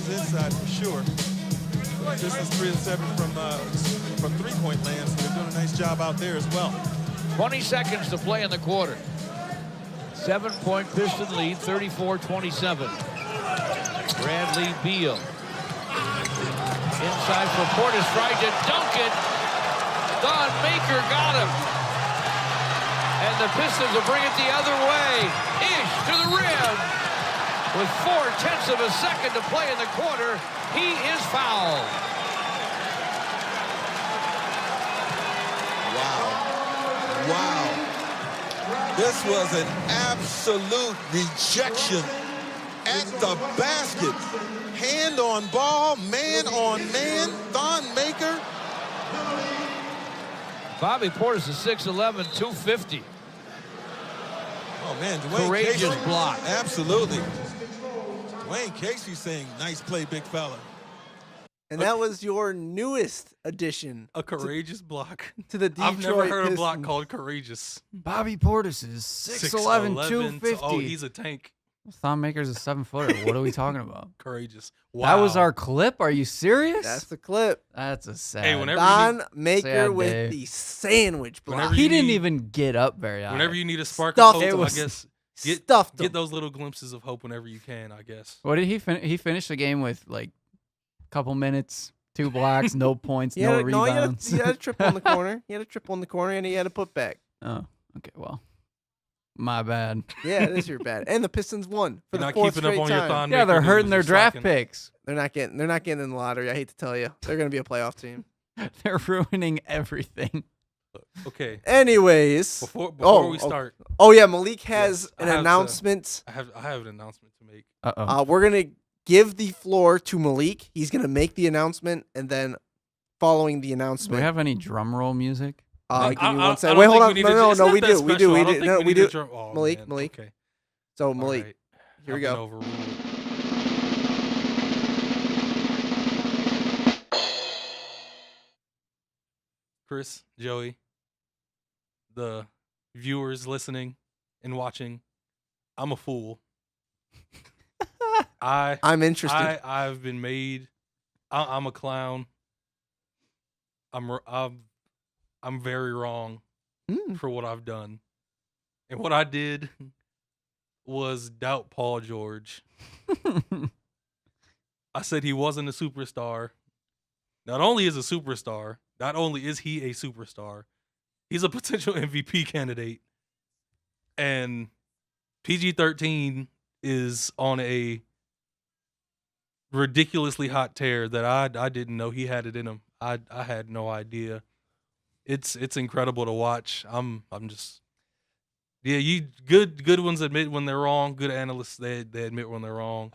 Inside for sure. This is 3 of 7 from three-point land, so they're doing a nice job out there as well. 20 seconds to play in the quarter. 7-point Piston lead, 34-27. Bradley Beal. Inside for Portis, tried to dunk it. Don Maker got him. And the Pistons will bring it the other way. Ish to the rim. With 0.4 of a second to play in the quarter, he is fouled. Wow. This was an absolute rejection at the basket. Hand on ball, man on man, Don Maker. Bobby Portis is 6'11", 250. Oh, man, Dwayne Courageous Casey. block. Absolutely. Dwayne Casey saying, nice play, big fella. And that was your newest addition. A courageous block. To the Detroit I've never heard Pistons. a block called courageous. Bobby Portis is 6'11", 250. Oh, he's a tank. Thon Maker's a 7-footer. What are we talking about? Courageous. Wow. That was our clip? Are you serious? That's the clip. That's a sad. Hey, whenever Don Maker sad with day. the sandwich block. Whenever He you didn't need- even get up very high. Whenever you need a spark Stuffed of it hope, I was- guess Stuffed get him. those little glimpses of hope whenever you can, I guess. What did he finish? He finished the game with like a couple minutes, 2 blocks, no points, He no had rebounds. he had a triple in the corner. He had a triple in the corner, and he had a putback. Oh, okay. Well, my bad. Yeah, it is your bad. And the Pistons won for You're the not fourth keeping up straight on your time. Thon Yeah, Maker they're news, hurting their you're draft slacking. picks. They're not getting in the lottery. I hate to tell you, they're going to be a playoff team. They're ruining everything. Okay. Anyways, Before we start, oh yeah, Malik has Yes, I an have to- announcement. I have an announcement to make. Uh-oh. We're gonna give the floor to Malik. He's gonna make the announcement, and then following the Do we announcement, have any drum roll music? give me I one don't second. Wait, hold think on. we need No, to- it's no, not we that do. special. I don't think No, we we need to do. drum- oh, Malik, man. Malik. Okay. So All Malik, right. here we I've been go. overruled. Chris, Joey, the viewers listening and watching, I'm a fool. I'm interested. I've been made. I'm a clown. I'm very wrong for what I've done, and what I did was doubt Paul George. I said he wasn't a superstar. Not only is a superstar, not only is he a superstar, he's a potential MVP candidate. And PG-13 is on a ridiculously hot tear that I didn't know he had it in him. I had no idea. It's incredible to watch. I'm just you good ones admit when they're wrong. Good analysts they admit when they're wrong.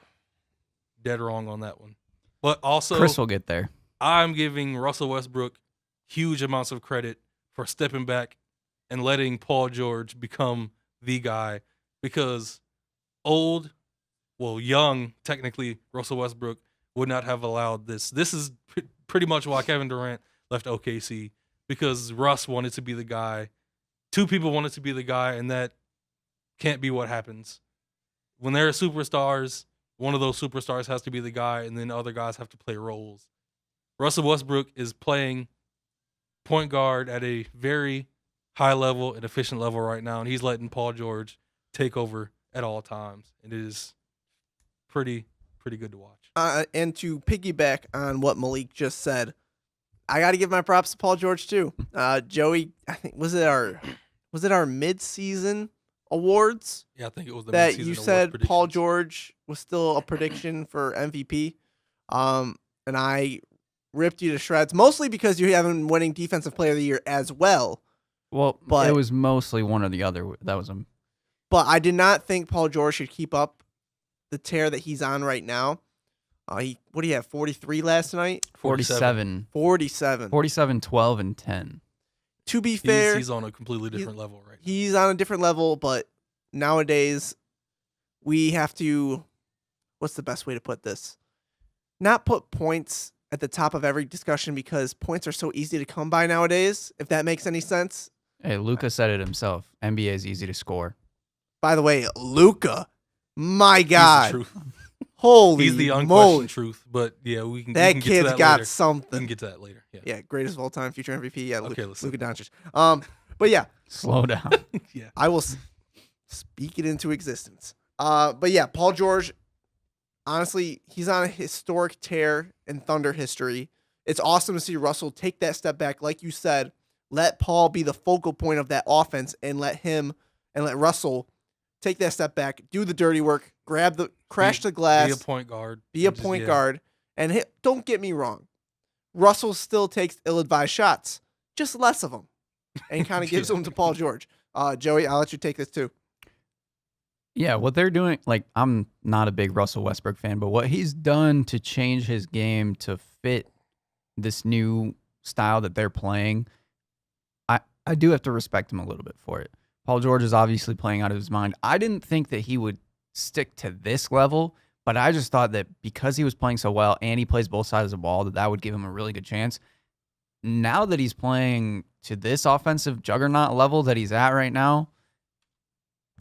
Dead wrong on that one. But also Chris will get there. I'm giving Russell Westbrook huge amounts of credit for stepping back and letting Paul George become the guy, because young, technically, Russell Westbrook would not have allowed this. This is pretty much why Kevin Durant left OKC, because Russ wanted to be the guy. Two people wanted to be the guy, and that can't be what happens. When there are superstars, one of those superstars has to be the guy, and then other guys have to play roles. Russell Westbrook is playing point guard at a very high level and efficient level right now, and he's letting Paul George take over at all times. And it is pretty good to watch. And to piggyback on what Malik just said, I got to give my props to Paul George too. Joey, I think was it our mid-season awards? Yeah, I think it was the that mid-season you awards said Paul predictions. George was still a prediction for MVP. And I ripped you to shreds, mostly because you have him winning Defensive Player of the Year as well. But But- it was mostly one or the other. That was him. But I did not think Paul George should keep up the tear that he's on right now. What do you have, 43 last night? 47. 47. 47, 12, and 10. to be fair, he's on a completely different level right now. he's on a different level, but nowadays we have to, what's the best way to put this? Not put points at the top of every discussion because points are so easy to come by nowadays, if that makes any sense. Hey, Luca said it himself. NBA is easy to score. By the way, Luca, my He's the God. truth. Holy He's the moly. unquestioned truth. But yeah, we can That get to kid's that got later. We something. can get to that later. Yeah. Yeah, greatest of all time, future MVP. Yeah, Okay, let's Luka Doncic. But yeah, Slow down. Yeah. I will speak it into existence. But yeah, Paul George, honestly, he's on a historic tear in Thunder history. It's awesome to see Russell take that step back. Like you said, let Paul be the focal point of that offense and let Russell take that step back, do the dirty work, crash the glass, Be a point guard. be a Just- point yeah. guard, and don't get me wrong, Russell still takes ill-advised shots, just less of them, and kind of gives them to Paul George. Joey, I'll let you take this too. Yeah, what they're doing, like, I'm not a big Russell Westbrook fan, but what he's done to change his game to fit this new style that they're playing, I do have to respect him a little bit for it. Paul George is obviously playing out of his mind. I didn't think that he would stick to this level, but I just thought that because he was playing so well and he plays both sides of the ball, that would give him a really good chance. Now that he's playing to this offensive juggernaut level that he's at right now,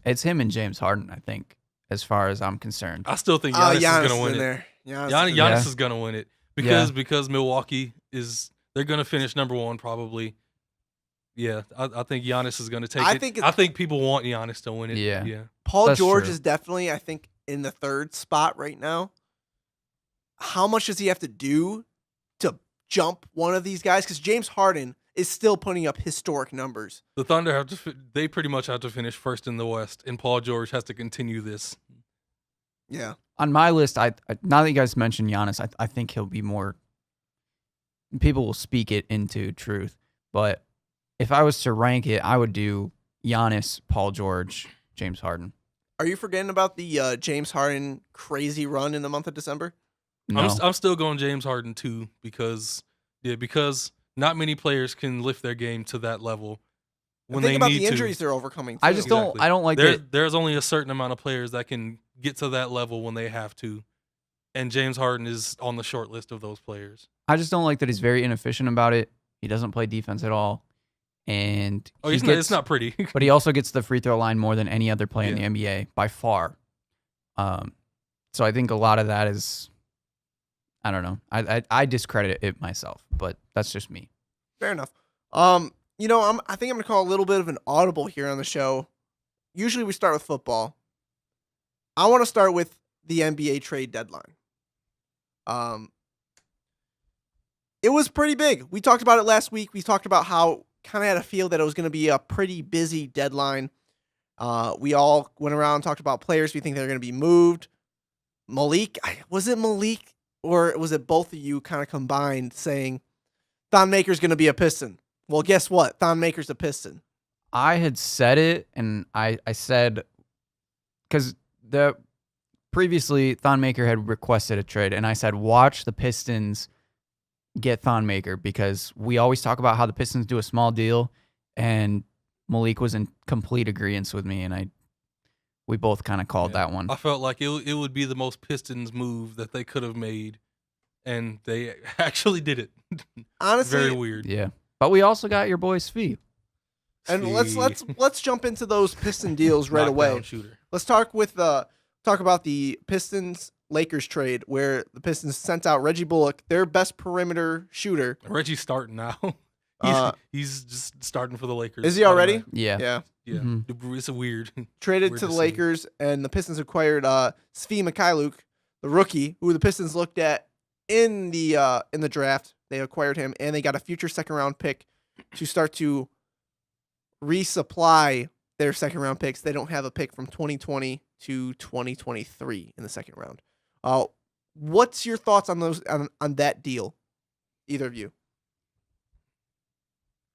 it's him and James Harden, I think, as far as I'm concerned. I still think Giannis is Giannis going to win in it. there. Giannis Yeah. is going to win it because Milwaukee they're going to finish number one probably. Yeah, I think Giannis is going to take it. I think people want Giannis to win it. Yeah. Yeah. Paul That's George true. is definitely, I think, in the third spot right now. How much does he have to do to jump one of these guys? Because James Harden is still putting up historic numbers. The Thunder they pretty much have to finish first in the West, and Paul George has to continue this. Yeah. On my list, I now that you guys mentioned Giannis, I think he'll be more. People will speak it into truth, but if I was to rank it, I would do Giannis, Paul George, James Harden. Are you forgetting about the James Harden crazy run in the month of December? No, I'm still going James Harden too because not many players can lift their game to that level when Think they about need the to. injuries they're overcoming. I too. just Exactly. don't. I don't like that. There's only a certain amount of players that can get to that level when they have to, and James Harden is on the short list of those players. I just don't like that he's very inefficient about it. He doesn't play defense at all, and It's not pretty. But he also gets the free throw line more than any other player in the NBA by far. So I think a lot of that is, I don't know. I discredit it myself, but that's just me. Fair enough. I think I'm gonna call a little bit of an audible here on the show. Usually we start with football. I want to start with the NBA trade deadline. It was pretty big. We talked about it last week. We talked about how kind of had a feel that it was going to be a pretty busy deadline. We all went around and talked about players we think they're going to be moved. Malik, was it Malik or was it both of you kind of combined saying Thon Maker's going to be a Piston? Well, guess what? Thon Maker's a Piston. I had said it, and I said, because previously Thon Maker had requested a trade, and I said, watch the Pistons get Thon Maker, because we always talk about how the Pistons do a small deal, and Malik was in complete agreement with me, and we both kind of called that one. I felt like it would be the most Pistons move that they could have made, and they actually did it. Honestly, Very weird. Yeah, but we also got your boy Svi. And let's jump into those Piston deals right Knockdown away. Shooter. Let's talk about the Pistons Lakers trade where the Pistons sent out Reggie Bullock, their best perimeter shooter. Reggie's starting now. He's just starting for the Lakers. Is he already? Yeah. Yeah. Yeah. Mhm. It's a weird. Traded weird to the see. Lakers, and the Pistons acquired Svi Mikhailuk, the rookie, who the Pistons looked at in the draft. They acquired him, and they got a future second-round pick to start to resupply their second-round picks. They don't have a pick from 2020 to 2023 in the second round. What's your thoughts on those on that deal? Either of you?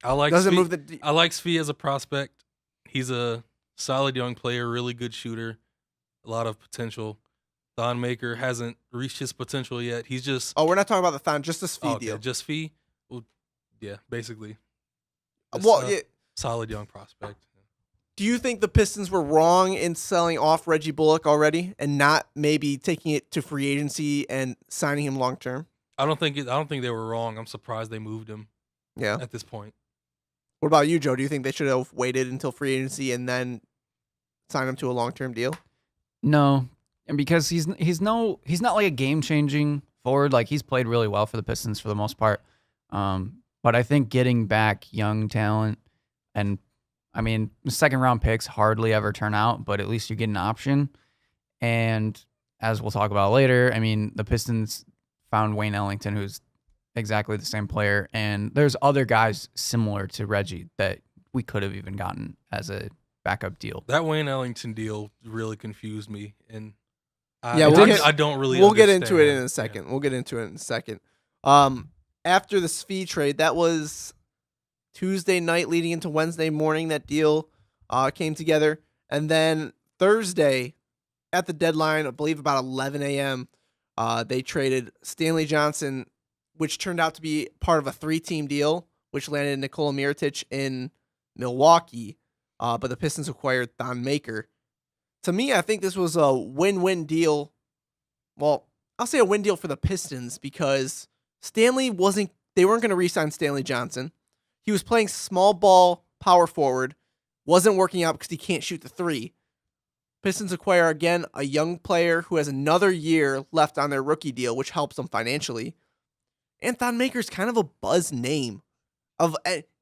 I like Doesn't Svi- move the. I like Svi as a prospect. He's a solid young player, really good shooter, a lot of potential. Thon Maker hasn't reached his potential yet. He's just Oh, we're not talking about the Thon, just the Svi okay, deal. just Svi. Well, yeah, basically. It's Well, a solid young prospect. do you think the Pistons were wrong in selling off Reggie Bullock already and not maybe taking it to free agency and signing him long term? I don't think they were wrong. I'm surprised they moved him Yeah. at this point. What about you, Joe? Do you think they should have waited until free agency and then sign him to a long term deal? No, and because he's not like a game changing forward. Like he's played really well for the Pistons for the most part. But I think getting back young talent, and I mean, second round picks hardly ever turn out, but at least you get an option. And as we'll talk about later, I mean, the Pistons found Wayne Ellington, who's exactly the same player, and there's other guys similar to Reggie that we could have even gotten as a backup deal. That Wayne Ellington deal really confused me, and Yeah, I don't really. We'll get into it understand in a that. second. Yeah. We'll get into it in a second. After the Svi trade, that was Tuesday night leading into Wednesday morning. That deal came together, and then Thursday at the deadline, I believe about 11 a.m., they traded Stanley Johnson, which turned out to be part of a 3-team deal, which landed Nikola Mirotic in Milwaukee. But the Pistons acquired Thon Maker. To me, I think this was a win-win deal. Well, I'll say a win deal for the Pistons because they weren't going to re-sign Stanley Johnson. He was playing small ball power forward, wasn't working out because he can't shoot the three. Pistons acquire again a young player who has another year left on their rookie deal, which helps them financially. And Thon Maker's kind of a buzz name.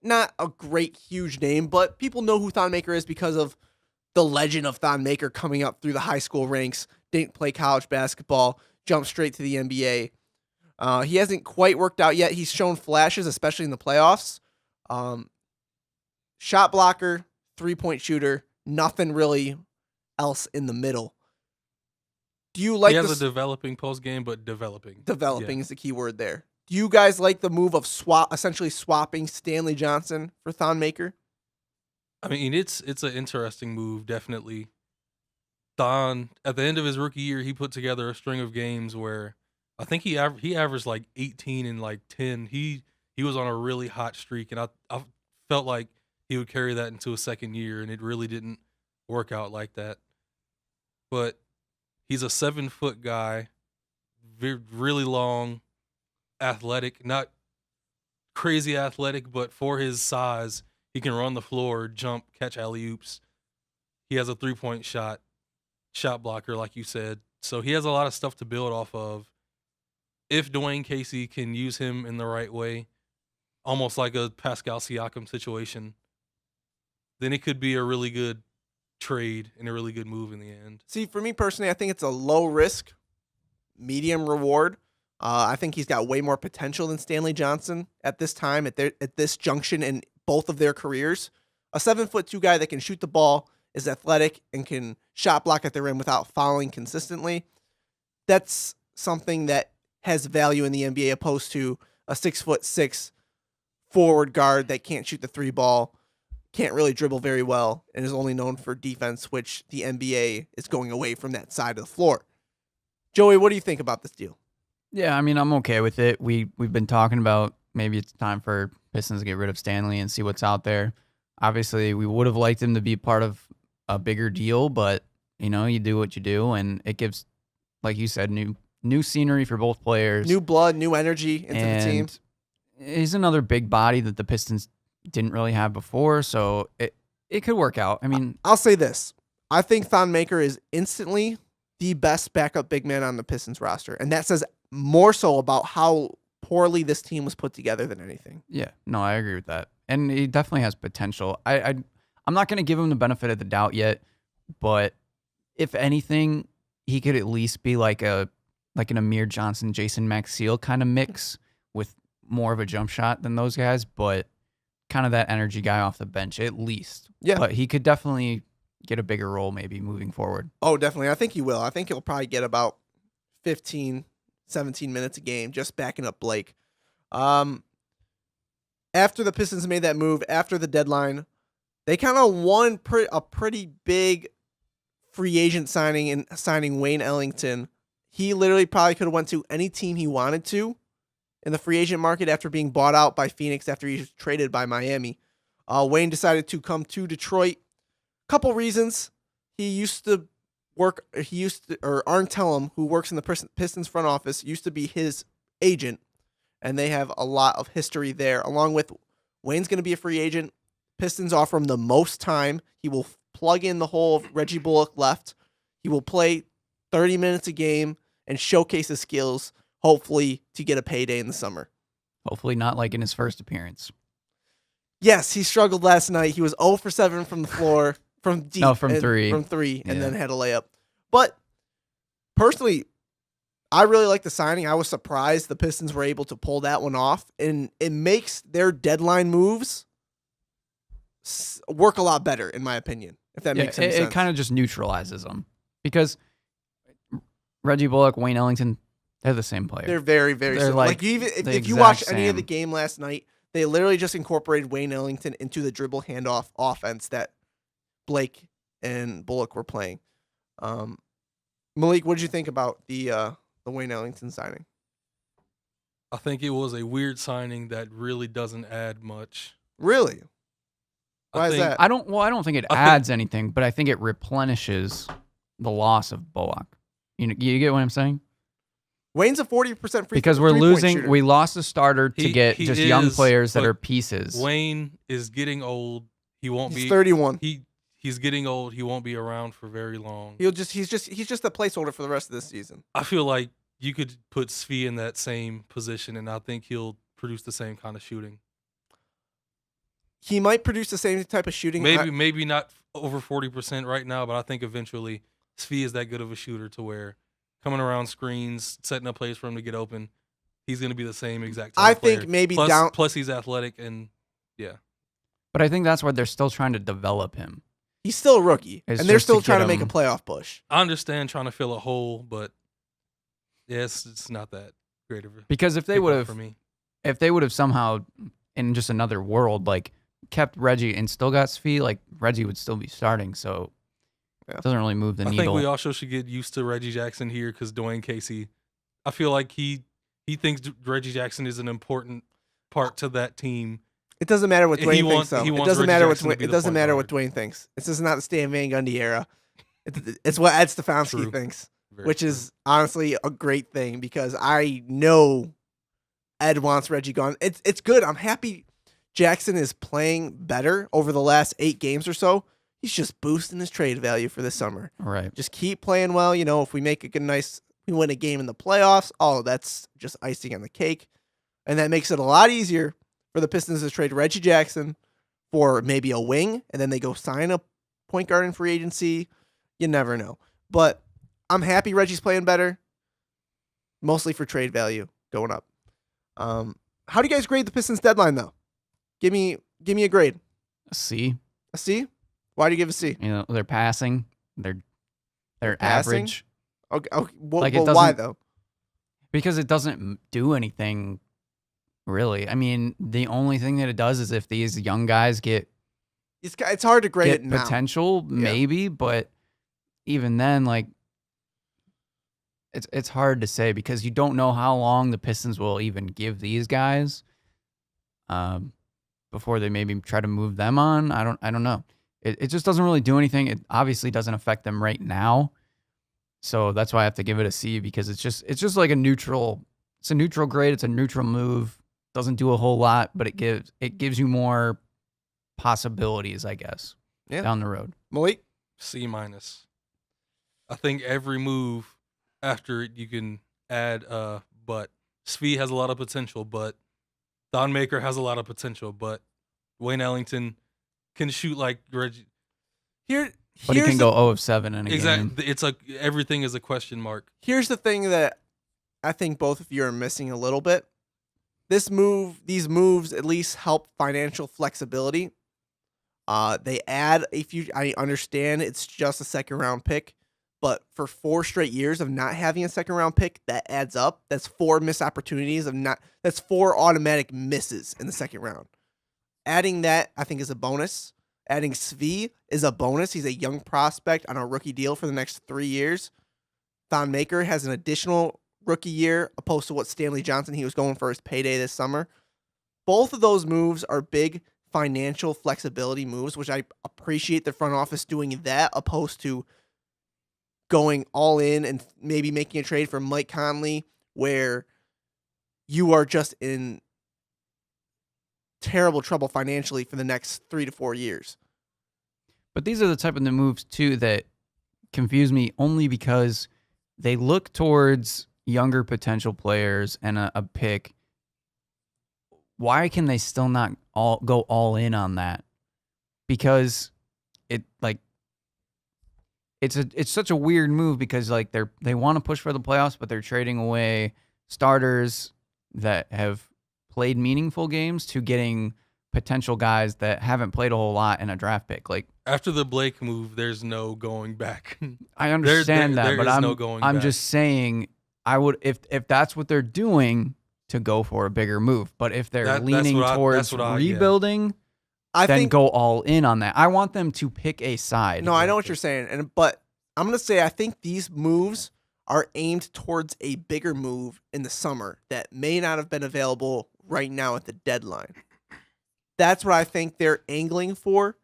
Not a great, huge name, but people know who Thon Maker is because of the legend of Thon Maker coming up through the high school ranks, didn't play college basketball, jumped straight to the NBA. He hasn't quite worked out yet. He's shown flashes, especially in the playoffs. Shot blocker, 3-point shooter, nothing really else in the middle. Do you like He has this? a developing post game, but developing. Developing Yeah. is the key word there. Do you guys like the move of essentially swapping Stanley Johnson for Thon Maker? I mean, it's an interesting move, definitely. Thon, at the end of his rookie year, he put together a string of games where I think he averaged like 18 and like 10. He was on a really hot streak, and I felt like he would carry that into a second year, and it really didn't work out like that. But he's a 7-foot guy, really long, athletic, not crazy athletic, but for his size, he can run the floor, jump, catch alley-oops. He has a 3-point shot blocker, like you said. So he has a lot of stuff to build off of. If Dwayne Casey can use him in the right way, almost like a Pascal Siakam situation, then it could be a really good trade and a really good move in the end. See, for me personally, I think it's a low risk, medium reward. I think he's got way more potential than Stanley Johnson at this time, at this junction in both of their careers. A 7'2" guy that can shoot the ball, is athletic, and can shot block at the rim without fouling consistently. That's something that has value in the NBA opposed to a 6'6" forward guard that can't shoot the 3 ball, can't really dribble very well, and is only known for defense, which the NBA is going away from that side of the floor. Joey, what do you think about this deal? Yeah, I mean, I'm okay with it. We've been talking about maybe it's time for Pistons to get rid of Stanley and see what's out there. Obviously, we would have liked him to be part of a bigger deal, but you do what you do, and it gives, like you said, new scenery for both players, New blood, new energy into the team. He's another big body that the Pistons didn't really have before, so it could work out. I mean, I'll say this. I think Thon Maker is instantly the best backup big man on the Pistons roster, and that says more so about how poorly this team was put together than anything. yeah, no, I agree with that, and he definitely has potential. I'm not going to give him the benefit of the doubt yet, but if anything, he could at least be like an Amir Johnson, Jason Maxiell kind of mix with more of a jump shot than those guys, but kind of that energy guy off the bench at least. Yeah. But he could definitely get a bigger role maybe moving forward. Oh, definitely. I think he will. I think he'll probably get about 15, 17 minutes a game just backing up Blake. After the Pistons made that move, after the deadline, they kind of won a pretty big free agent signing in signing Wayne Ellington. He literally probably could have went to any team he wanted to in the free agent market after being bought out by Phoenix after he was traded by Miami. Wayne decided to come to Detroit. Couple reasons. Arn Tellem, who works in the Pistons front office, used to be his agent, and they have a lot of history there. Along with Wayne's going to be a free agent. Pistons offer him the most time. He will plug in the hole of Reggie Bullock left. He will play 30 minutes a game and showcase his skills, hopefully to get a payday in the summer. Hopefully not like in his first appearance. Yes, he struggled last night. He was 0 for 7 from the floor, from deep. No, from three. From 3, and Yeah. then had a layup. But personally, I really like the signing. I was surprised the Pistons were able to pull that one off, and it makes their deadline moves work a lot better, in my opinion, if that makes any sense. It kind of just neutralizes them because Reggie Bullock, Wayne Ellington, they're the same player. They're very, very They're similar. like If the you watch exact any of the same. game last night, they literally just incorporated Wayne Ellington into the dribble handoff offense that Blake and Bullock were playing. Malik, what did you think about the Wayne Ellington signing? I think it was a weird signing that really doesn't add much. Really? Why I is think, that? I don't think it adds anything, but I think it replenishes the loss of Bullock. You get what I'm saying? Wayne's a 40% free Because we're three-point losing, shooter. we lost a starter to get he just young is, players that but are pieces. Wayne is getting old. He won't He's be 31. He's getting old. He won't be around for very long. He's just a placeholder for the rest of this season. I feel like you could put Svi in that same position, and I think he'll produce the same kind of shooting. He might produce the same type of shooting. Maybe not over 40% right now, but I think eventually Svi is that good of a shooter to where coming around screens, setting up plays for him to get open, he's going to be the same exact type I of player. think maybe Plus he's athletic and yeah. But I think that's why they're still trying to develop him. He's still a rookie, It's and they're just to still trying get to make a him- playoff push. I understand trying to fill a hole, but yes, it's not that great of a Because if they pickup would have for me. if they would have somehow in just another world like kept Reggie and still got Svi, like Reggie would still be starting, so Yeah. it doesn't really move the I needle. think we also should get used to Reggie Jackson here because Dwayne Casey, I feel like he thinks Reggie Jackson is an important part to that team. It doesn't matter what He Dwayne wants- thinks. Though. he It wants doesn't Reggie matter what Jackson to be it the doesn't point matter what guard. Dwayne thinks. This is not the Stan Van Gundy era. It's what Ed Stefanski True. thinks, Very which true. is honestly a great thing because I know Ed wants Reggie gone. It's good. I'm happy Jackson is playing better over the last 8 games or so. He's just boosting his trade value for this summer. right. Just keep playing well. You know, if we make we win a game in the playoffs, that's just icing on the cake. And that makes it a lot easier for the Pistons to trade Reggie Jackson for maybe a wing, and then they go sign a point guard in free agency. You never know. But I'm happy Reggie's playing better, mostly for trade value going up. How do you guys grade the Pistons deadline, though? Give me a grade. A C. A C? Why do you give a C? You know, they're passing. They're passing? average Okay, Like, it why, doesn't- though? because it doesn't do anything really. I mean, the only thing that it does is if these young guys get It's hard to grade it now. potential, maybe, but even then, like, it's hard to say because you don't know how long the Pistons will even give these guys before they maybe try to move them on. I don't know. It just doesn't really do anything. It obviously doesn't affect them right now. So that's why I have to give it a C because it's just like a neutral grade. It's a neutral move. Doesn't do a whole lot, but it gives you more possibilities, I guess, down the road. Malik? C-. I think every move after it you can add but Svi has a lot of potential, but Don Maker has a lot of potential, but Wayne Ellington can shoot like Reggie. Here, But he here's can go 0 of 7 in a game. Exactly. It's like everything is a question mark. Here's the thing that I think both of you are missing a little bit. These moves at least help financial flexibility. They add I understand it's just a second round pick, but for 4 straight years of not having a second round pick, that adds up. That's 4 missed opportunities that's 4 automatic misses in the second round. Adding that, I think, is a bonus. Adding Svi is a bonus. He's a young prospect on a rookie deal for the next 3 years. Thon Maker has an additional rookie year opposed to what Stanley Johnson he was going for his payday this summer. Both of those moves are big financial flexibility moves, which I appreciate the front office doing that, opposed to going all in and maybe making a trade for Mike Conley where you are just in terrible trouble financially for the next 3 to 4 years. But these are the type of the moves too that confuse me only because they look towards younger potential players and a pick. Why can they still not go all in on that? Because it's such a weird move because like they want to push for the playoffs, but they're trading away starters that have played meaningful games to getting potential guys that haven't played a whole lot in a draft pick. Like After the Blake move, there's no going back. I understand that, there but is I'm no going I'm back. just saying I would if that's what they're doing to go for a bigger move. But if they're That's leaning what I- towards that's what I get. rebuilding, I then think go all in on that. I want them to pick a side. No, I know what you're saying, but I'm gonna say I think these moves are aimed towards a bigger move in the summer that may not have been available right now at the deadline. That's what I think they're angling for,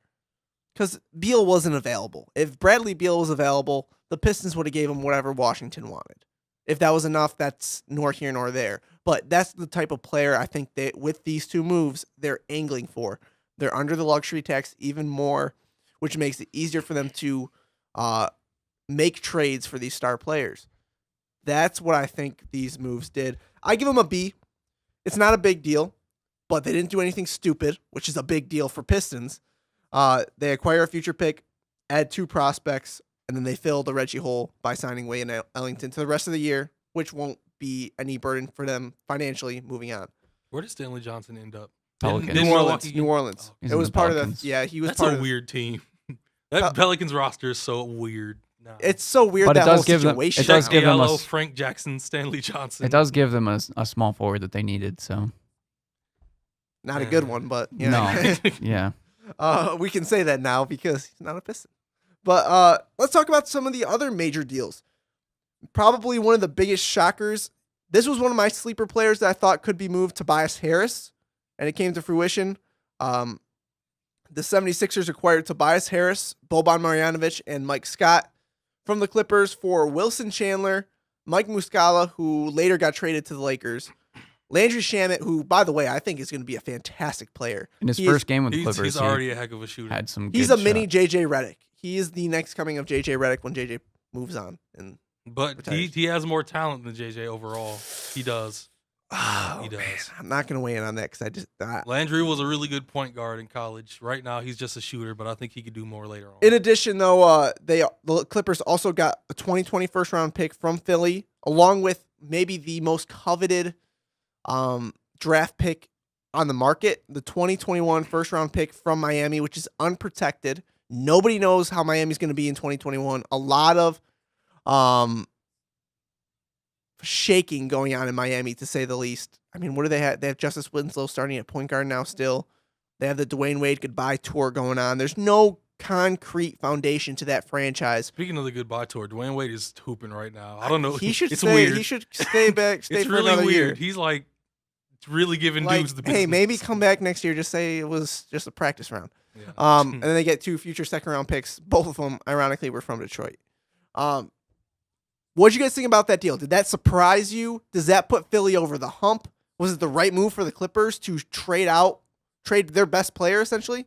because Beal wasn't available. If Bradley Beal was available, the Pistons would have gave him whatever Washington wanted. If that was enough, that's nor here nor there. But that's the type of player I think that with these two moves, they're angling for. They're under the luxury tax even more, which makes it easier for them to make trades for these star players. That's what I think these moves did. I give them a B. It's not a big deal, but they didn't do anything stupid, which is a big deal for Pistons. They acquire a future pick, add 2 prospects, and then they fill the Reggie hole by signing Wayne Ellington to the rest of the year, which won't be any burden for them financially moving on. Where did Stanley Johnson end up? Pelicans. Didn't New Orleans. Milwaukee get- New Orleans. Oh, He's It in was the part of Pelicans. the. Yeah, he was that's part a of. weird team. That Pelicans roster is so weird. Now. It's so weird But it that does whole give them- situation. it does give them a Diallo, s- Frank Jackson, Stanley Johnson. It does give them a small forward that they needed. So Not a good one, but yeah. no, yeah. We can say that now because he's not a Piston. But let's talk about some of the other major deals. Probably one of the biggest shockers. This was one of my sleeper players that I thought could be moved, Tobias Harris, and it came to fruition. The 76ers acquired Tobias Harris, Boban Marjanovic, and Mike Scott from the Clippers for Wilson Chandler, Mike Muscala, who later got traded to the Lakers, Landry Shamet, who, by the way, I think is going to be a fantastic player. In his He first is- game with the He's, Clippers, he's already a heck of a shooter. had some. He's good a mini shots. JJ Redick. He is the next coming of JJ Redick when JJ moves on. And But he has more talent than JJ overall. He does. He does. Man, I'm not going to weigh in on that because Landry was a really good point guard in college. Right now, he's just a shooter, but I think he could do more later on. In addition, though, the Clippers also got a 2020 first round pick from Philly, along with maybe the most coveted draft pick on the market, the 2021 first round pick from Miami, which is unprotected. Nobody knows how Miami's going to be in 2021. A lot of shaking going on in Miami, to say the least. I mean, what do they have? They have Justice Winslow starting at point guard now still. They have the Dwayne Wade goodbye tour going on. There's no concrete foundation to that franchise. Speaking of the goodbye tour, Dwayne Wade is hooping right now. I don't know. He should it's stay. Weird. He should stay back. Stay it's for really another weird. year. He's like really giving Like, dudes the hey, business. maybe come back next year. Just say it was just a practice round. Yeah. And then they get 2 future second round picks. Both of them, ironically, were from Detroit. What'd you guys think about that deal? Did that surprise you? Does that put Philly over the hump? Was it the right move for the Clippers to trade their best player essentially?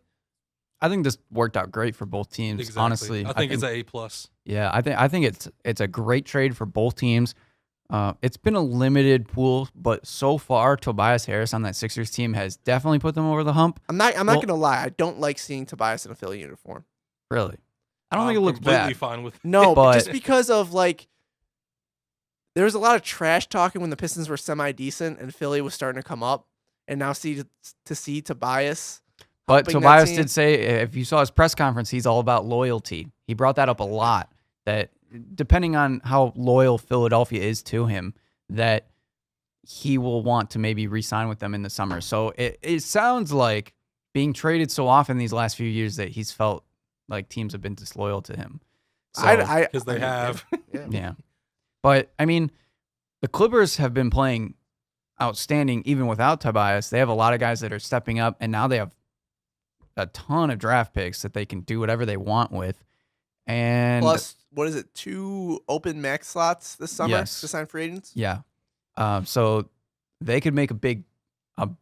I think this worked out great for both teams. Exactly. Honestly, I think it's an A+. Yeah, I think it's a great trade for both teams. It's been a limited pool, but so far Tobias Harris on that Sixers team has definitely put them over the hump. I'm not gonna lie. I don't like seeing Tobias in a Philly uniform. Really, I don't think it I'm looks completely bad. fine with. No, But- just because of like, there was a lot of trash talking when the Pistons were semi decent and Philly was starting to come up, and now see Tobias. But helping that Tobias team. did say, if you saw his press conference, he's all about loyalty. He brought that up a lot. That depending on how loyal Philadelphia is to him, that he will want to maybe re-sign with them in the summer. So it sounds like being traded so often these last few years that he's felt like teams have been disloyal to him. So, Because they have. yeah. But, I mean, the Clippers have been playing outstanding even without Tobias. They have a lot of guys that are stepping up, and now they have a ton of draft picks that they can do whatever they want with. And Plus, what is it? 2 open max slots this summer Yes. to sign free agents. yeah, so they could make a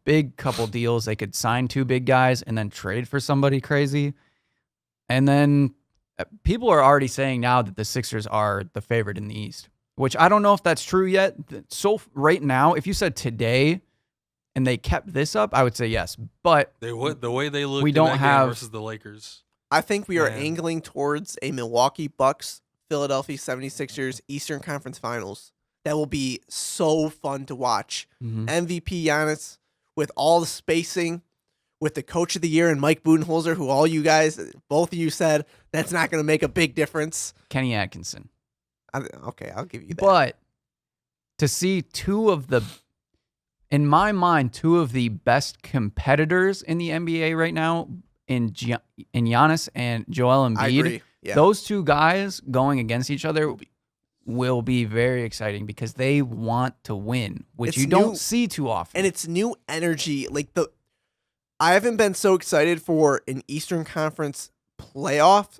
big couple deals. They could sign 2 big guys and then trade for somebody crazy. And then people are already saying now that the Sixers are the favorite in the East, which I don't know if that's true yet. So right now, if you said today and they kept this up, I would say yes. But The way they look We in don't that have- game versus the Lakers. I think we are Man. angling towards a Milwaukee Bucks, Philadelphia 76ers Eastern Conference Finals. That will be so fun to watch. Mhm. MVP Giannis with all the spacing, with the coach of the year and Mike Budenholzer, who all you guys, both of you said that's not going to make a big difference. Kenny Atkinson. Okay, I'll give you that. But to see in my mind, 2 of the best competitors in the NBA right now in Giannis and Joel Embiid, I agree. Yeah. those 2 guys going against each other will be very exciting because they want to win, which It's you don't new- see too often. And it's new energy. I haven't been so excited for an Eastern Conference playoff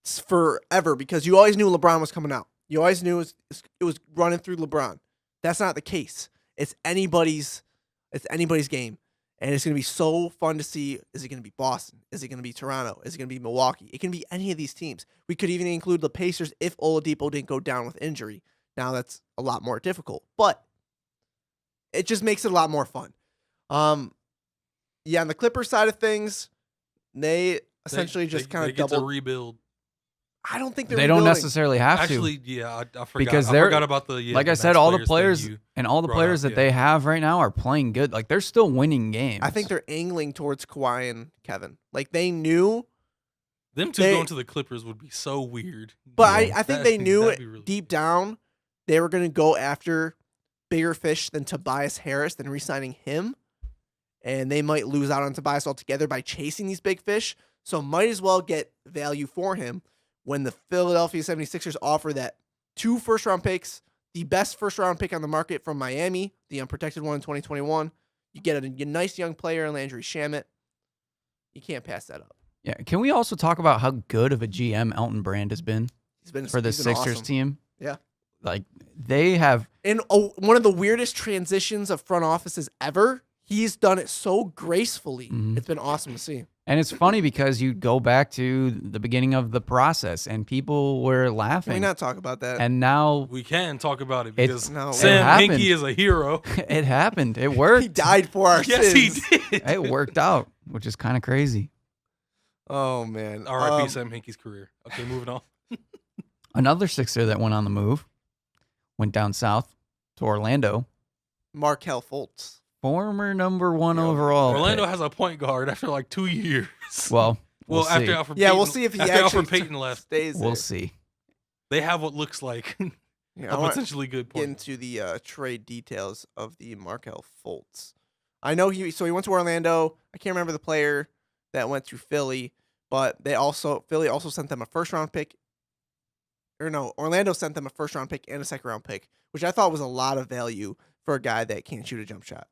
forever because you always knew LeBron was coming out. You always knew it was running through LeBron. That's not the case. It's anybody's game. And it's going to be so fun to see. Is it going to be Boston? Is it going to be Toronto? Is it going to be Milwaukee? It can be any of these teams. We could even include the Pacers if Oladipo didn't go down with injury. Now that's a lot more difficult, but it just makes it a lot more fun. Yeah, on the Clippers side of things, they essentially just kind they of get to double. rebuild. I don't think they're they don't rebuilding. necessarily have to. Actually, yeah, I forgot. Because I they're- forgot about the Like I the said, max all the thing players you and all the brought players up, that yeah. they have right now are playing good. Like they're still winning games. I think they're angling towards Kawhi and Kevin. Like they knew, Them 2 they- going to the Clippers would be so weird. but Yeah. I think they knew that'd it be really deep down they were going to go after bigger fish than Tobias Harris than re-signing him. And they might lose out on Tobias altogether by chasing these big fish. So might as well get value for him when the Philadelphia 76ers offer that 2 first-round picks, the best first-round pick on the market from Miami, the unprotected one in 2021. You get a nice young player in Landry Shamet. You can't pass that up. Yeah. Can we also talk about how good of a GM Elton Brand has been He's been for the he's been Sixers awesome. team? Yeah. Like they have. And one of the weirdest transitions of front offices ever. He's done it so gracefully. Mhm. It's been awesome to see. And it's funny because you go back to the beginning of the process and people were Can we laughing. not talk about that? And now We can talk about it It- because No, it Sam happened. Hinkie is a hero. it happened. It He worked. died for our Yes, he sins. did. It worked out, which is kind of crazy. Oh man. R.I.P. Sam Hinkie's career. Okay, moving on. Another Sixer that went on the move went down south to Orlando. Markelle Fultz. Former number 1 Yeah. overall. Orlando pick. has a point guard after like 2 years. Well, we'll after see. Alfred Yeah, Payton, we'll see if he after actually Alfred Payton left, stays there. We'll see. they have what looks like Yeah, I a want to potentially good get point. into the trade details of the Markelle Fultz. I know he went to Orlando. I can't remember the player that went to Philly, but Philly also sent them a first round pick. Or no, Orlando sent them a first round pick and a second round pick, which I thought was a lot of value for a guy that can't shoot a jump shot.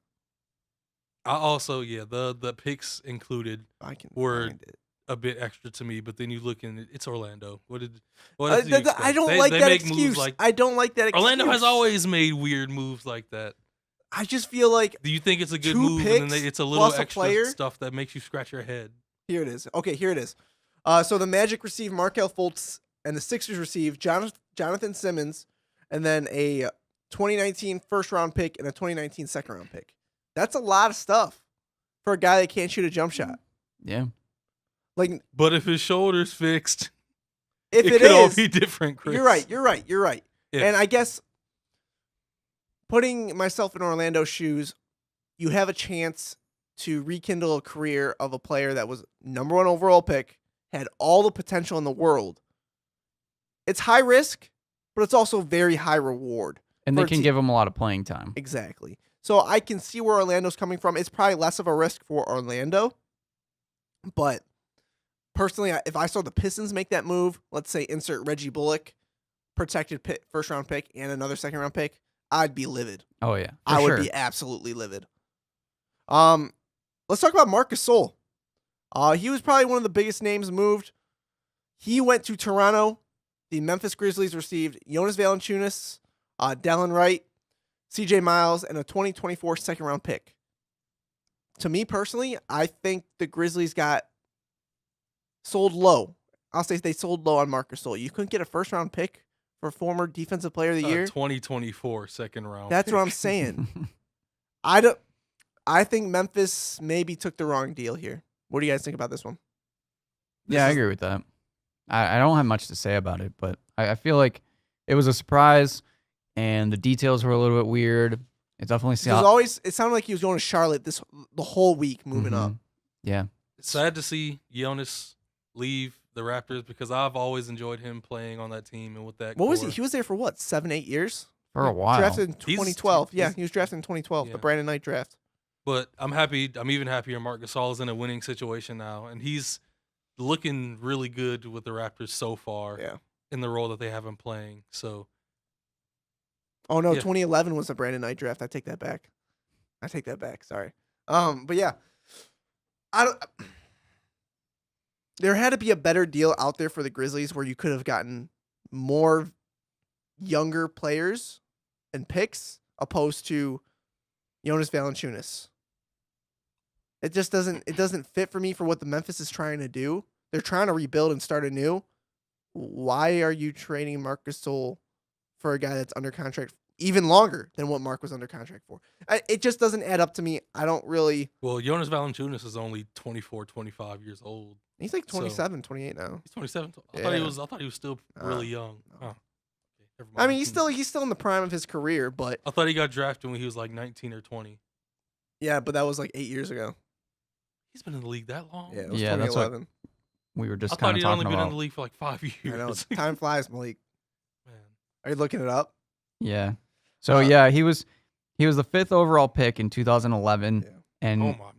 I also, the picks included I can Word. find it. a bit extra to me, but then you look and it's Orlando. What did you I expect? don't They- like they that make moves excuse. like I don't like that excuse. Orlando has always made weird moves like that. I just feel like Do you think it's a good 2 move and then picks it's a little plus a extra player? stuff that makes you scratch your head? here it is. Okay, here it is. So the Magic received Markelle Fultz, and the Sixers received Jonathan Simmons, and then a 2019 first round pick and a 2019 second round pick. That's a lot of stuff for a guy that can't shoot a jump shot. Yeah. Like But if his shoulder's fixed, if it it could all is, be different, Chris. you're right. Yeah. And I guess putting myself in Orlando's shoes, you have a chance to rekindle a career of a player that was number 1 overall pick, had all the potential in the world. It's high risk, but it's also very high reward. And For they a can team- give him a lot of playing time. Exactly. So I can see where Orlando's coming from. It's probably less of a risk for Orlando. But personally, if I saw the Pistons make that move, let's say insert Reggie Bullock, protected first round pick and another second round pick, I'd be livid. Oh, yeah. I for would sure. be absolutely livid. Let's talk about Marc Gasol. He was probably one of the biggest names moved. He went to Toronto. The Memphis Grizzlies received Jonas Valanciunas, Delon Wright, CJ Miles, and a 2024 second-round pick. To me personally, I think the Grizzlies got sold low. I'll say they sold low on Marc Gasol. You couldn't get a first-round pick for former Defensive Player of the Year. 2024 second round. That's pick. what I'm saying. I think Memphis maybe took the wrong deal here. What do you guys think about this one? Yeah, I agree with that. I don't have much to say about it, but I feel like it was a surprise, and the details were a little bit weird. It definitely it sounded like he was going to Charlotte the whole week moving up. Yeah. It's sad to see Jonas leave the Raptors because I've always enjoyed him playing on that team and with that. What was core. he? He was there for what, 7-8 years? For a while. Drafted in 2012. He's- He was drafted in 2012, Yeah. the Brandon Knight draft. But I'm happy. I'm even happier. Marc Gasol is in a winning situation now, and he's looking really good with the Raptors so far. Yeah. In the role that they have him playing. So Oh no, Yeah. 2011 was the Brandon Knight draft. I take that back. Sorry. But yeah, there had to be a better deal out there for the Grizzlies where you could have gotten more younger players and picks opposed to Jonas Valanciunas. It just doesn't fit for me for what the Memphis is trying to do. They're trying to rebuild and start anew. Why are you trading Marc Gasol for a guy that's under contract even longer than what Marc was under contract for? It just doesn't add up to me. I don't really. Well, Jonas Valanciunas is only 24, 25 years old. He's like 27, 28 now. He's 27. I Yeah. thought he was still really young. no. Oh, okay, never I mean, mind. he's still in the prime of his career, but I thought he got drafted when he was like 19 or 20. yeah, but that was like 8 years ago. He's been in the league that long. Yeah, it was Yeah, that's what 2011. We were I just thought kind of he'd talking only been in about. the league for like 5 years. I know. Time flies, Malik. Man. Are you looking it up? Yeah. So he was the 5th overall pick in 2011, Yeah. and Oh my.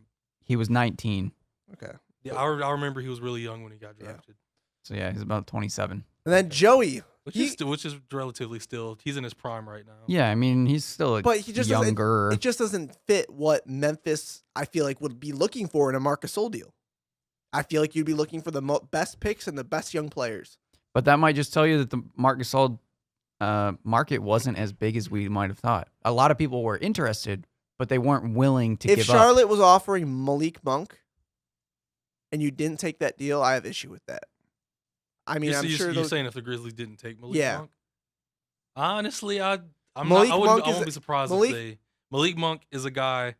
he was 19. Okay. Yeah, I remember he was really young when he got Yeah. drafted. So yeah, he's about 27. And then Joey, Which is relatively still. He's in his prime right now. Yeah, I mean he's still but he just younger. it just doesn't fit what Memphis I feel like would be looking for in a Marc Gasol deal. I feel like you'd be looking for the best picks and the best young players. But that might just tell you that the Marc Gasol market wasn't as big as we might have thought. A lot of people were interested, but they weren't willing to If give up. Charlotte was offering Malik Monk and you didn't take that deal, I have issue with that. I mean, I'm sure you're saying if the Grizzlies didn't take Malik Yeah. Monk? Honestly, I Malik Monk won't is- be surprised Malik- if they. Malik Monk is a guy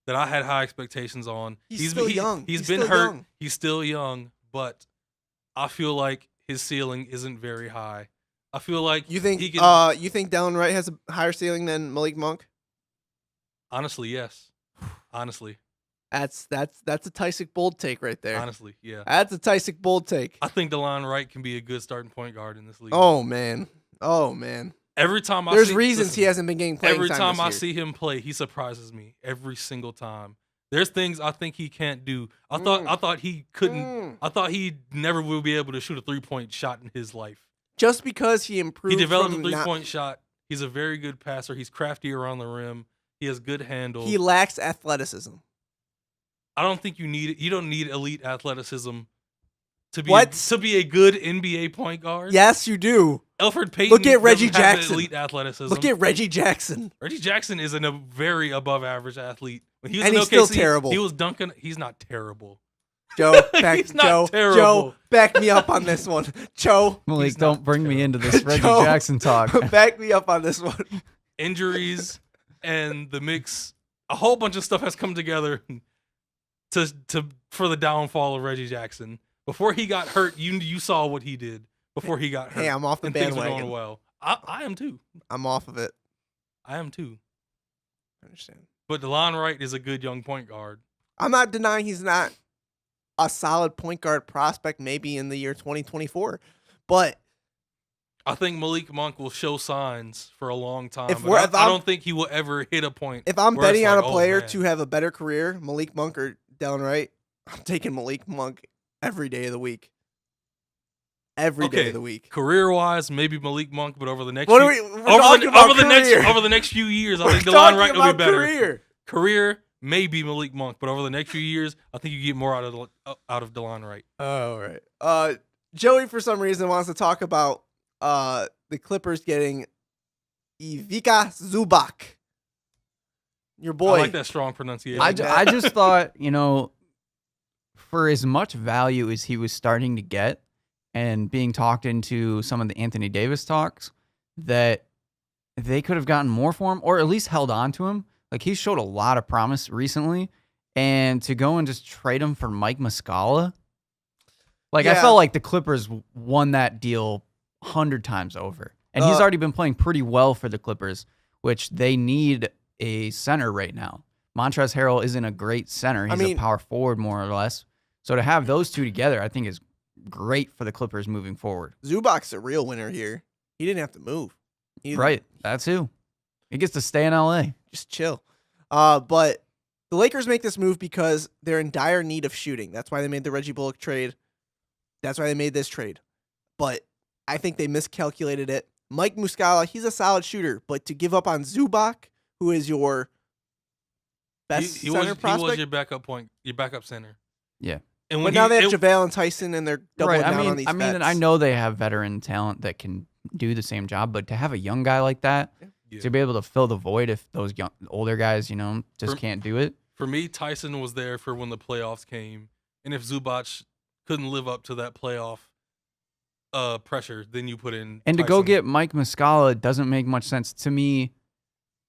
that I had high expectations on. He's still young. He's He's been still hurt. young. He's still young, but I feel like his ceiling isn't very high. I feel like you think he can. you think Delon Wright has a higher ceiling than Malik Monk? Honestly, yes. Honestly, That's a Tysick bold take right there. honestly, yeah. That's a Tysick bold take. I think DeLon Wright can be a good starting point guard in this league. Oh man. Every time I There's see, reasons listen, he hasn't been getting playing every time time this I year. see him play, he surprises me every single time. There's things I think he can't do. I thought he couldn't. I thought he never will be able to shoot a 3-point shot in his life. Just because he improved, He developed a from 3-point shot. He's a very good passer. He's crafty around the rim. He has good handle. he lacks athleticism. I don't think you need it. You don't need elite athleticism to be What? to be a good NBA point guard. Yes, you do. Elfrid Payton. Look at Reggie doesn't have Jackson. Elite athleticism. Look at Reggie Jackson. Reggie Jackson is a very above average athlete. When he was And in he's still OKC, terrible. He was dunking. He's not terrible. Joe, back, He's not Joe, terrible. Joe, back me up on this one. Joe, Malik, He's not don't bring me into this Reggie Joe. Jackson talk. back me up on this one. Injuries and the mix, a whole bunch of stuff has come together for the downfall of Reggie Jackson. Before he got hurt, you saw what he did before he got hurt. Hey, I'm off the and things were bandwagon. going well. I am too. I'm off of it. I am too. I understand. But DeLon Wright is a good young point guard. I'm not denying he's not a solid point guard prospect maybe in the year 2024. But I think Malik Monk will show signs for a long time. If but we're- if I I'm- don't think he will ever hit a point. if I'm where it's betting on a like, oh, player man. to have a better career, Malik Monk or Delon Wright, I'm taking Malik Monk every day of the week. Every day of the week. Career-wise, maybe Malik Monk, but over the next What few, are we? We're talking about career. over the next few years, I We're think DeLon talking Wright will be about better. career. Career, maybe Malik Monk, but over the next few years, I think you get more out of DeLon Wright. Oh, right. Joey, for some reason, wants to talk about the Clippers getting Ivica Zubac. Your boy. I like that strong pronunciation. I just thought, for as much value as he was starting to get and being talked into some of the Anthony Davis talks, that they could have gotten more for him or at least held on to him. Like, he showed a lot of promise recently, and to go and just trade him for Mike Muscala, I felt like the Clippers won that deal 100 times over. And he's already been playing pretty well for the Clippers, which they need a center right now. Montrezl Harrell isn't a great center. He's a power forward, more or less. So to have those two together, I think is great for the Clippers moving forward. Zubac's a real winner here. He didn't have to move. Right. That's who. He gets to stay in L.A. Just chill. But the Lakers make this move because they're in dire need of shooting. That's why they made the Reggie Bullock trade. That's why they made this trade. But I think they miscalculated it. Mike Muscala, he's a solid shooter, but to give up on Zubac, who is your best center prospect? He was your backup center. Yeah. And but now they have JaVale and Tyson, and they're doubling down on these vets. And I know they have veteran talent that can do the same job, but to have a young guy like that, to be able to fill the void if those older guys, just can't do it. For me, Tyson was there for when the playoffs came, and if Zubac couldn't live up to that playoff pressure, then you put in And Tyson. to go get Mike Muscala doesn't make much sense to me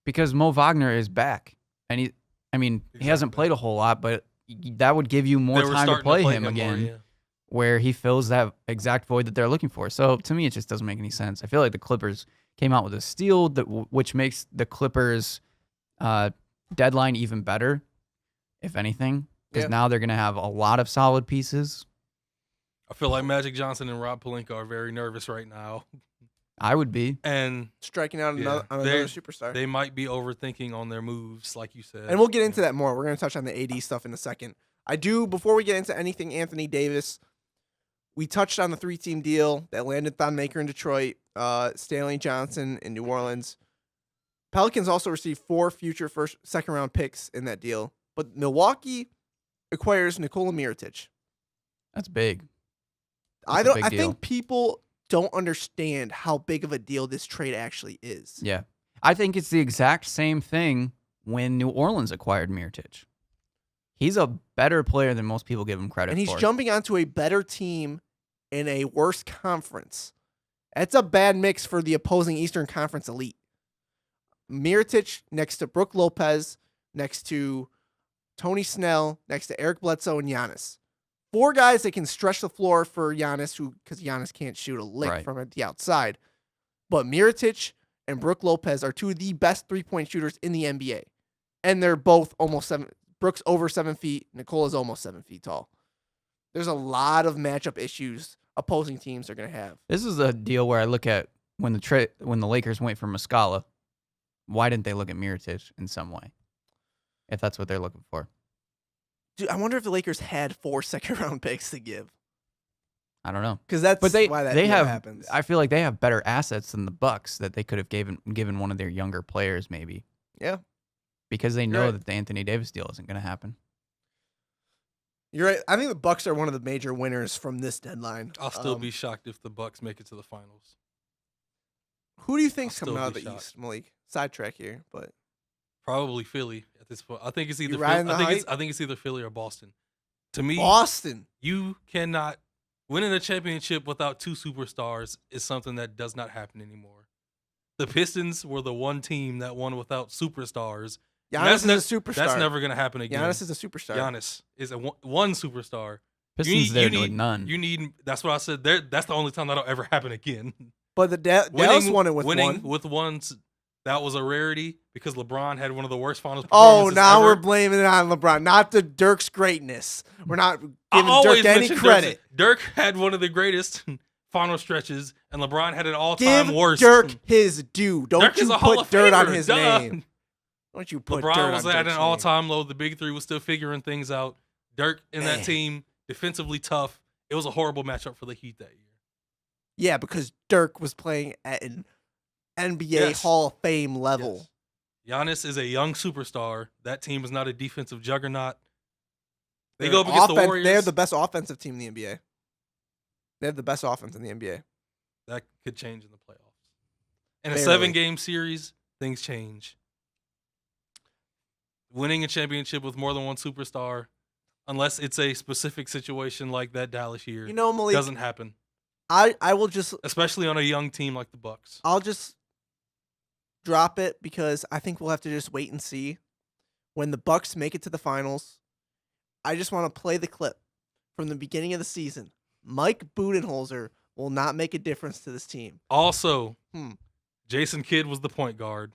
because Mo Wagner is back. And he hasn't played a whole lot, but that would give you more time to play him again, more. where he fills that exact void that they're looking for. So to me, it just doesn't make any sense. I feel like the Clippers came out with a steal which makes the Clippers deadline even better, if anything, because now they're going to have a lot of solid pieces. I feel like Magic Johnson and Rob Pelinka are very nervous right now. I would be. And striking out on another superstar. They might be overthinking on their moves, like you said. And we'll get into that more. We're going to touch on the AD stuff in a second. Before we get into anything Anthony Davis, we touched on the 3-team deal that landed Thon Maker in Detroit, Stanley Johnson in New Orleans. Pelicans also received 4 future second-round picks in that deal. But Milwaukee acquires Nikola Mirotic. That's big. I think people don't understand how big of a deal this trade actually is. Yeah. I think it's the exact same thing when New Orleans acquired Mirotic. He's a better player than most people give him credit for. And he's jumping onto a better team in a worse conference. That's a bad mix for the opposing Eastern Conference elite. Mirotic next to Brook Lopez, next to Tony Snell, next to Eric Bledsoe and Giannis. 4 guys that can stretch the floor for Giannis, because Giannis can't shoot a lick from the outside. But Mirotic and Brook Lopez are 2 of the best 3-point shooters in the NBA. And they're both almost 7. Brook's over 7 feet. Nicola's almost 7 feet tall. There's a lot of matchup issues opposing teams are going to have. This is a deal where I look at when the Lakers went for Muscala, why didn't they look at Mirotic in some way? If that's what they're looking for. Dude, I wonder if the Lakers had 4 second-round picks to give. I don't know. Because that's why that happens. I feel like they have better assets than the Bucks that they could have given one of their younger players, maybe. Yeah. Because they know that the Anthony Davis deal isn't going to happen. You're right. I think the Bucks are one of the major winners from this deadline. I'll still be shocked if the Bucks make it to the finals. Who do you think's coming out of the East, Malik? Sidetrack here, but probably Philly at this point. I think it's either I think it's either Philly or Boston. To me, Boston. You cannot winning a championship without 2 superstars is something that does not happen anymore. The Pistons were the one team that won without superstars. Giannis is a superstar. That's never going to happen again. Giannis is a superstar. Giannis is one superstar. Pistons there with none. You need. That's what I said. That's the only time that'll ever happen again. But the Dallas won it with winning one. with ones. That was a rarity because LeBron had one of the worst finals performances performances now ever. we're blaming it on LeBron, not the Dirk's greatness. We're not giving Dirk any credit. Dirk had one of the greatest final stretches, and LeBron had an all-time worst. Dirk his due. Don't you put dirt on his name. Don't you put LeBron dirt was on at Dirk's an all-time low. The big 3 was still figuring things out. Dirk and that team, defensively tough. It was a horrible matchup for the Heat that year. Yeah, because Dirk was playing at an NBA Hall of Fame level. Yes. Giannis is a young superstar. That team is not a defensive juggernaut. They They're go up against the offense- Warriors. They're the best offensive team in the NBA. They have the best offense in the NBA. That could change in the playoffs. In a Barely. 7-game series, things change. Winning a championship with more than one superstar, unless it's a specific situation like that Dallas year, You know, Malik, doesn't happen. I will just Especially on a young team like the Bucks. I'll just drop it because I think we'll have to just wait and see when the Bucks make it to the finals. I just want to play the clip from the beginning of the season. Mike Budenholzer will not make a difference to this team. Also, Hmm. Jason Kidd was the point guard.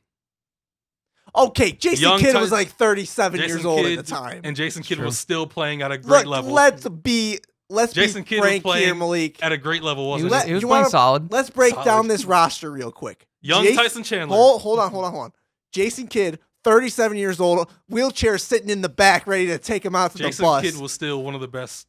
Okay, Jason Young Kidd Ty- was like 37 Jason years old Kidd, at the time. And Jason Kidd True. was still playing at a great Look, level. let's Jason be Kidd was frank here, playing Malik. at a great level, He wasn't was, he? he was You playing wanna- solid. Let's break Solid. down this roster real quick. Young Jas- Tyson Chandler. Hold on. Jason Kidd, 37 years old, wheelchair sitting in the back, ready to take him out to Jason the bus. Kidd was still one of the best.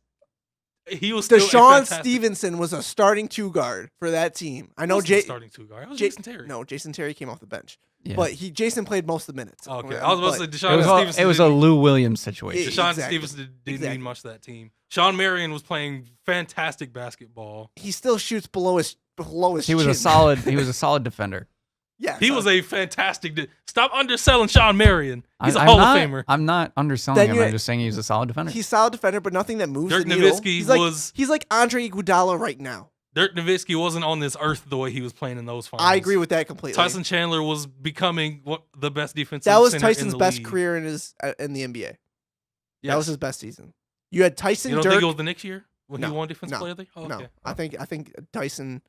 He was still Deshaun fantastic- Stevenson was a starting two guard for that team. I He know wasn't the Jay. starting two guard. It was Jay- Jason Terry. No, Jason Terry came off the bench, Yeah. but Jason played most of the minutes. Okay, I was about to say But Deshaun it was, Stevenson. it was a Lou Williams situation. Deshaun Exactly. Stevenson didn't Exactly. mean much to that team. Sean Marion was playing fantastic basketball. he still shoots below his He was chin. a solid. He was a solid defender. Yeah, He was a fantastic. Stop underselling Sean Marion. He's a I'm Hall not, of Famer. I'm not underselling Then him. you- I'm just saying he's a solid defender. He's solid defender, but nothing that moves Dirk the needle. Nowitzki He's he's like Andre Iguodala right now. Dirk Nowitzki wasn't on this earth the way he was playing in those finals. I agree with that completely. Tyson Chandler was becoming the best defensive. That was center in Tyson's the best league. career in the NBA. Yes. That was his best season. You had Tyson You don't Dirk. think it was the next year when No, he won Defensive no, Player of the Year? Oh, No, okay. I think Tyson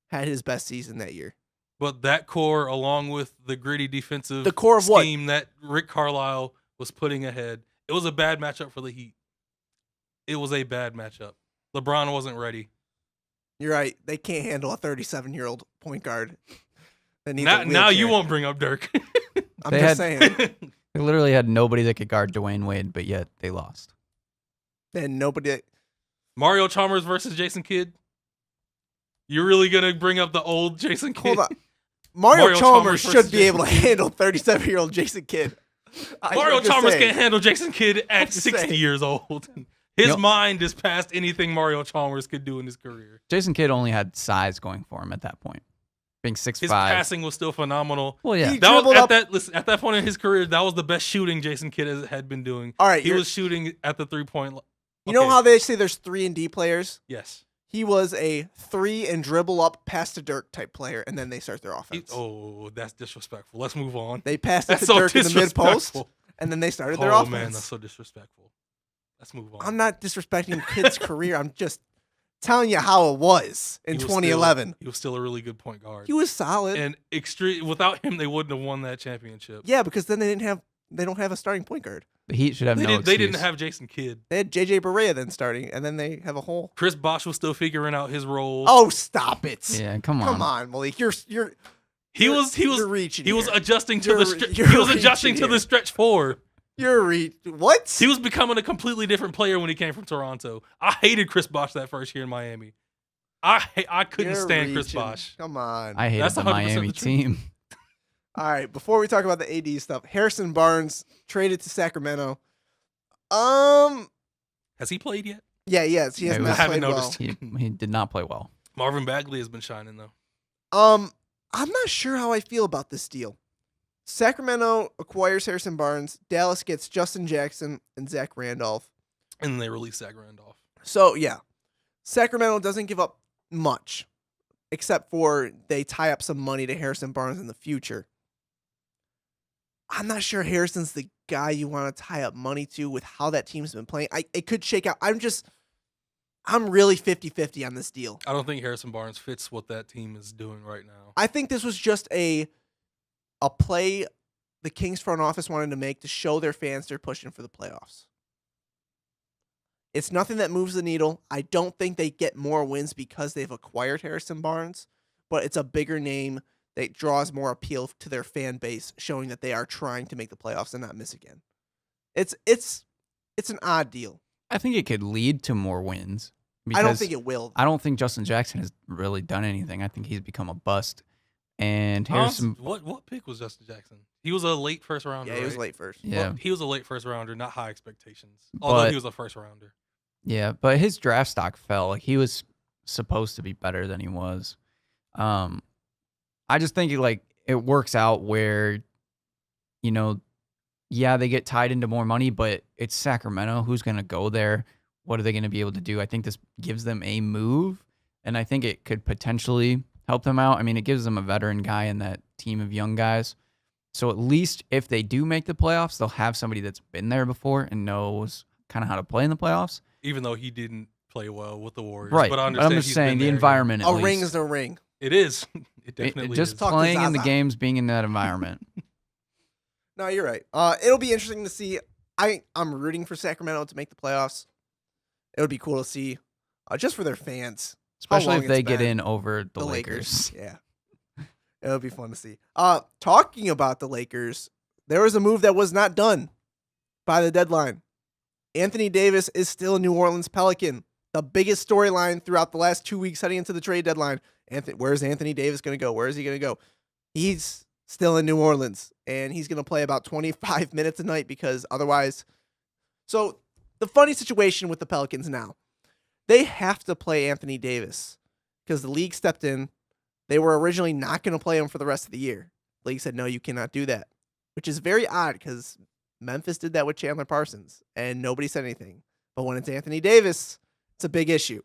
had his best season that year. But that core, along with the gritty defensive The core of what? scheme that Rick Carlisle was putting ahead, it was a bad matchup for the Heat. It was a bad matchup. LeBron wasn't ready. You're right. They can't handle a 37-year-old point guard. That needs Now a you wheelchair. won't bring up Dirk. I'm They just had- saying. They literally had nobody that could guard Dwayne Wade, but yet they lost. And nobody. Mario Chalmers versus Jason Kidd. You're really gonna bring up the old Jason Kidd? Hold on. Mario Mario Chalmers Chalmers should versus be able to Jason Kidd. handle 37-year-old Jason Kidd. Mario I'm just Chalmers saying. can't handle Jason Kidd I'm at just 60 saying. years old. His Yep. mind is past anything Mario Chalmers could do in his career. Jason Kidd only had size going for him at that point, being 6'5". His passing was still phenomenal. Well, yeah. He- That was, dribbled up- at that point in his career, that was the best shooting Jason Kidd had been doing. All right, He you're- was shooting at the 3-point line. You know how they say there's 3-and-D players? Yes. He was a 3 and dribble up, pass to Dirk type player, and then they start their offense. That's disrespectful. Let's move on. They passed it That's to so Dirk in the mid post, disrespectful. and then they started their Oh offense. man, that's so disrespectful. Let's move on. I'm not disrespecting Kidd's career. I'm just telling you how it was in He was 2011. he was still a really good point guard. He was solid. And without him, they wouldn't have won that championship. Yeah, because then they don't have a starting point guard. The Heat should have They, no they didn't excuse. have Jason Kidd. They had JJ Barea then starting, and then they have a whole. Chris Bosh was still figuring out his role. Oh, stop it! Yeah, come on. Come on, Malik. You're You're reaching. he was here. adjusting to You're- you're he was adjusting reaching to the here. stretch four. What? He was becoming a completely different player when he came from Toronto. I hated Chris Bosh that first year in Miami. I couldn't You're stand Chris reaching. Bosh. Come on. I hated That's the 100% Miami the truth. team. All right, before we talk about the AD stuff, Harrison Barnes traded to Sacramento. Has he played yet? Yeah, yes, he has I not haven't played noticed. He did not play well. Marvin Bagley has been shining though. well. I'm not sure how I feel about this deal. Sacramento acquires Harrison Barnes. Dallas gets Justin Jackson and Zach Randolph. And then they released Zach Randolph. So yeah, Sacramento doesn't give up much, except for they tie up some money to Harrison Barnes in the future. I'm not sure Harrison's the guy you want to tie up money to with how that team's been playing. It could shake out. I'm really 50-50 on this deal. I don't think Harrison Barnes fits what that team is doing right now. I think this was just a play the Kings front office wanted to make to show their fans they're pushing for the playoffs. It's nothing that moves the needle. I don't think they get more wins because they've acquired Harrison Barnes, but it's a bigger name that draws more appeal to their fan base, showing that they are trying to make the playoffs and not miss again. It's an odd deal. I think it could lead to more wins. I don't because think it will. I don't think Justin Jackson has really done anything. I think he's become a bust. And here's some. What pick was Justin Jackson? He was a late first rounder. Yeah, he was right? late first. Yeah. Well, he was a late first rounder, not high expectations. Although But- he was a first rounder. Yeah, but his draft stock fell. Like, he was supposed to be better than he was. I just think it works out where, yeah, they get tied into more money, but it's Sacramento. Who's going to go there? What are they going to be able to do? I think this gives them a move, and I think it could potentially help them out. I mean, it gives them a veteran guy in that team of young guys. So at least if they do make the playoffs, they'll have somebody that's been there before and knows kind of how to play in the playoffs. Even though he didn't play well with the Warriors. Right. But I I'm understand just he's saying been the there. environment. At A least. ring is a ring. It is. It definitely Just is. Talk to playing in the Zaza. games, being in that environment. No, you're right. It'll be interesting to see. I'm rooting for Sacramento to make the playoffs. It would be cool to see, just for their fans. how Especially long if they it's get been. in over the Lakers. Yeah. It'll be fun to see. Talking about the Lakers, there was a move that was not done by the deadline. Anthony Davis is still a New Orleans Pelican. The biggest storyline throughout the last 2 weeks heading into the trade deadline. Where's Anthony Davis going to go? Where is he going to go? He's still in New Orleans, and he's going to play about 25 minutes a night because otherwise. So the funny situation with the Pelicans now, they have to play Anthony Davis because the league stepped in. They were originally not going to play him for the rest of the year. The league said, no, you cannot do that, which is very odd because Memphis did that with Chandler Parsons, and nobody said anything. But when it's Anthony Davis, it's a big issue.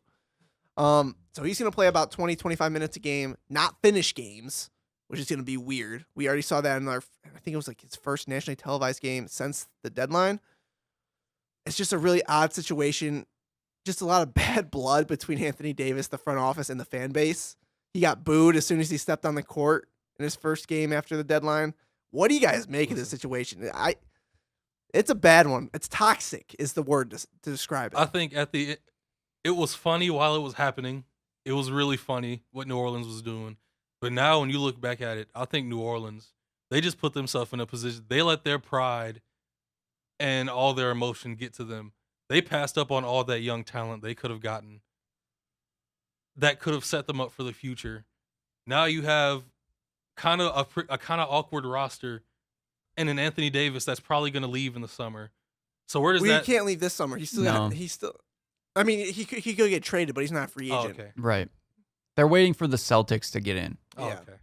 So he's going to play about 20, 25 minutes a game, not finish games, which is going to be weird. We already saw that in I think it was like his first nationally televised game since the deadline. It's just a really odd situation. Just a lot of bad blood between Anthony Davis, the front office, and the fan base. He got booed as soon as he stepped on the court in his first game after the deadline. What do you guys make of this situation? It's a bad one. It's toxic is the word to describe it. I think it was funny while it was happening. It was really funny what New Orleans was doing. But now when you look back at it, I think New Orleans, they just put themselves in a position. They let their pride and all their emotion get to them. They passed up on all that young talent they could have gotten. That could have set them up for the future. Now you have kind of a kind of awkward roster and an Anthony Davis that's probably going to leave in the summer. So where does that? He can't leave this summer. He's still. I mean, he could get traded, but he's not a free agent. Oh, okay. Right. They're waiting for the Celtics to get in Oh, Yeah. okay.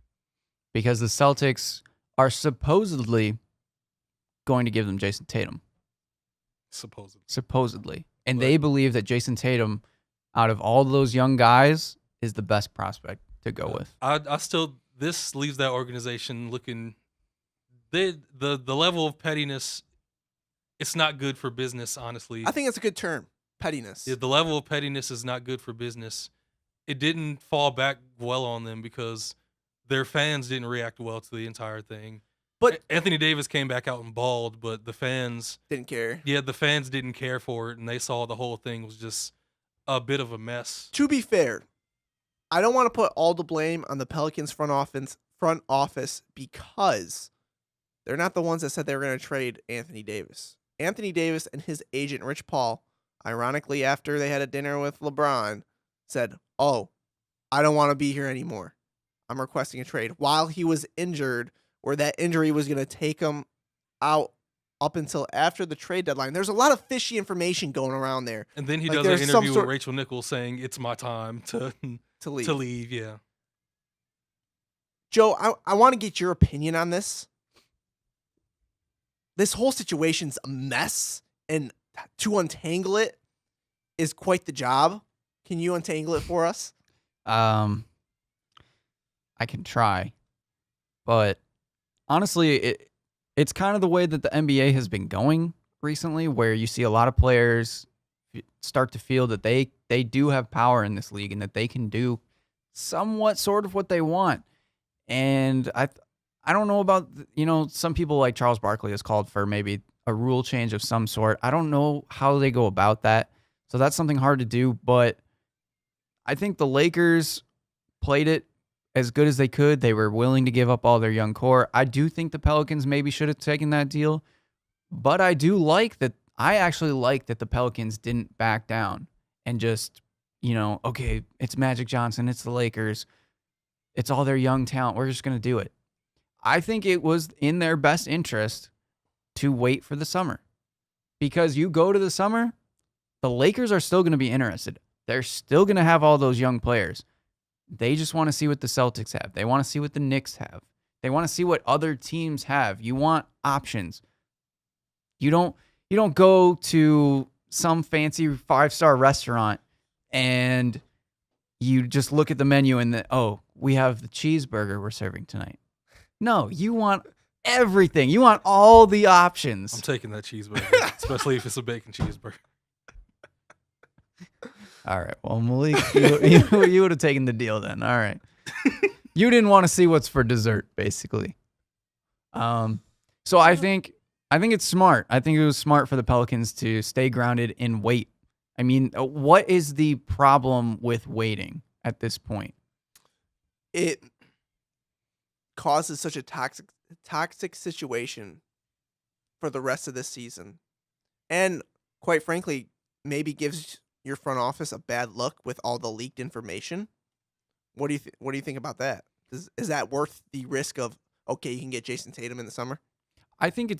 because the Celtics are supposedly going to give them Jason Tatum. Supposedly. And But- they believe that Jason Tatum, out of all those young guys, is the best prospect to go with. I still, this leaves that organization looking, the level of pettiness, it's not good for business, honestly. I think it's a good term. Pettiness. Yeah, the level of pettiness is not good for business. It didn't fall back well on them because their fans didn't react well to the entire thing. But Anthony Davis came back out and bawled, but the fans, didn't care. yeah, the fans didn't care for it, and they saw the whole thing was just a bit of a mess. To be fair, I don't want to put all the blame on the Pelicans front office because they're not the ones that said they were going to trade Anthony Davis. Anthony Davis and his agent Rich Paul, ironically after they had a dinner with LeBron, said, "Oh, I don't want to be here anymore. I'm requesting a trade." While he was injured, or that injury was going to take him out up until after the trade deadline. There's a lot of fishy information going around there And then he Like, does an there's some interview sort- with Rachel Nichols saying, "It's my time to to leave. leave." Yeah. Joe, I want to get your opinion on this. This whole situation's a mess, and to untangle it is quite the job. Can you untangle it for us? I can try, but honestly, it's kind of the way that the NBA has been going recently, where you see a lot of players start to feel that they do have power in this league and that they can do somewhat sort of what they want. And I don't know about, some people like Charles Barkley has called for maybe a rule change of some sort. I don't know how they go about that. So that's something hard to do, but I think the Lakers played it as good as they could. They were willing to give up all their young core. I do think the Pelicans maybe should have taken that deal, but I actually like that the Pelicans didn't back down and just, okay, it's Magic Johnson, it's the Lakers. It's all their young talent. We're just going to do it. I think it was in their best interest to wait for the summer. Because you go to the summer, the Lakers are still going to be interested. They're still going to have all those young players. They just want to see what the Celtics have. They want to see what the Knicks have. They want to see what other teams have. You want options. You don't go to some fancy 5-star restaurant and you just look at the menu and we have the cheeseburger we're serving tonight. No, you want everything. You want all the options. I'm taking that cheeseburger, especially if it's a bacon cheeseburger. All right. Well, Malik, you would have taken the deal then. All right. You didn't want to see what's for dessert, basically. So I think it's smart. I think it was smart for the Pelicans to stay grounded and wait. I mean, what is the problem with waiting at this point? It causes such a toxic situation for the rest of this season. And quite frankly, maybe gives your front office a bad look with all the leaked information. What do you think about that? Is that worth the risk of, okay, you can get Jason Tatum in the summer? I think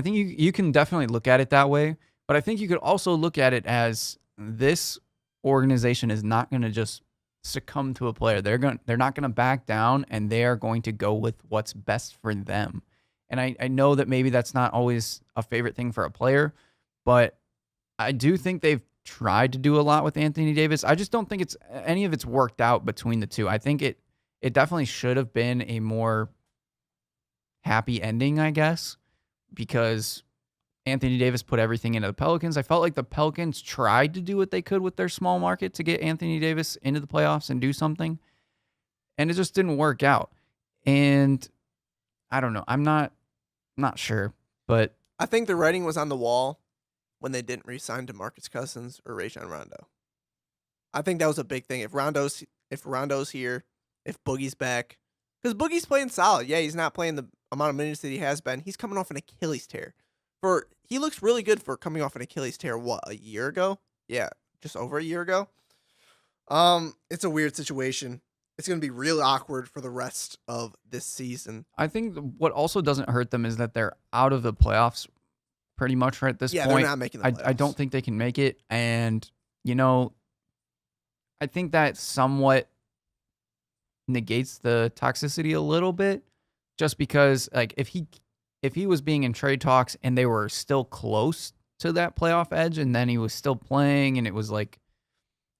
you can definitely look at it that way, but I think you could also look at it as this organization is not going to just succumb to a player. They're not going to back down, and they are going to go with what's best for them. And I know that maybe that's not always a favorite thing for a player, but I do think they've tried to do a lot with Anthony Davis. I just don't think any of it's worked out between the two. I think it definitely should have been a more happy ending, I guess, because Anthony Davis put everything into the Pelicans. I felt like the Pelicans tried to do what they could with their small market to get Anthony Davis into the playoffs and do something, and it just didn't work out. And I don't know. I'm not sure, but I think the writing was on the wall when they didn't re-sign DeMarcus Cousins or Rajon Rondo. I think that was a big thing. If Rondo's here, if Boogie's back, because Boogie's playing solid. Yeah, he's not playing the amount of minutes that he has been. He's coming off an Achilles tear. He looks really good for coming off an Achilles tear. What, a year ago? Yeah, just over a year ago. It's a weird situation. It's going to be real awkward for the rest of this season. I think what also doesn't hurt them is that they're out of the playoffs pretty much right at this point. Yeah, they're not making the playoffs. I don't think they can make it. And, I think that somewhat negates the toxicity a little bit, just because, like, if he was being in trade talks and they were still close to that playoff edge and then he was still playing and it was like,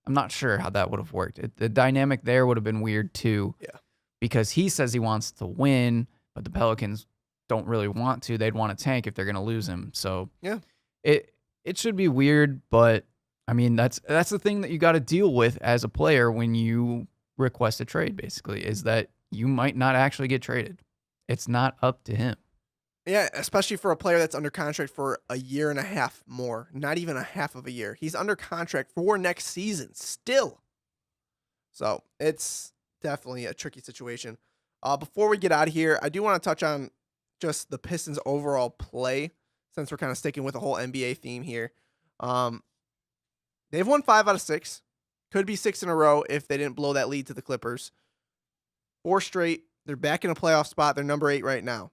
I'm not sure how that would have worked. The dynamic there would have been weird too. Yeah. Because he says he wants to win, but the Pelicans don't really want to. They'd want to tank if they're going to lose him. So yeah, it should be weird, but I mean, that's the thing that you got to deal with as a player when you request a trade, basically, is that you might not actually get traded. It's not up to him. Yeah, especially for a player that's under contract for a year and a half more, not even a half of a year. He's under contract for next season still. So it's definitely a tricky situation. Before we get out of here, I do want to touch on just the Pistons' overall play, since we're kind of sticking with the whole NBA theme here. They've won 5 out of 6. Could be 6 in a row if they didn't blow that lead to the Clippers. 4 straight. They're back in a playoff spot. They're number 8 right now.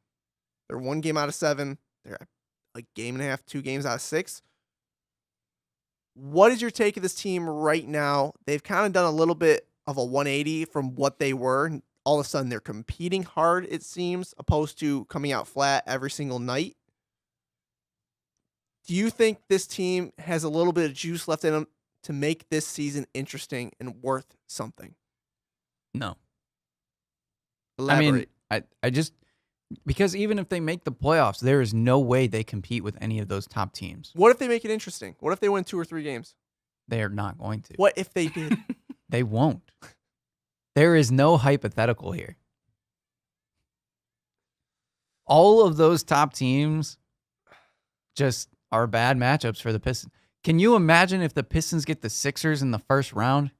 They're 1 game out of 7. They're a game and a half, 2 games out of 6. What is your take of this team right now? They've kind of done a little bit of a 180 from what they were. All of a sudden, they're competing hard, it seems, opposed to coming out flat every single night. Do you think this team has a little bit of juice left in them to make this season interesting and worth something? No. Elaborate. I mean, I just, because even if they make the playoffs, there is no way they compete with any of those top teams. What if they make it interesting? What if they win 2 or 3 games? They are not going to. What if they did? They won't. There is no hypothetical here. All of those top teams just are bad matchups for the Pistons. Can you imagine if the Pistons get the Sixers in the first round?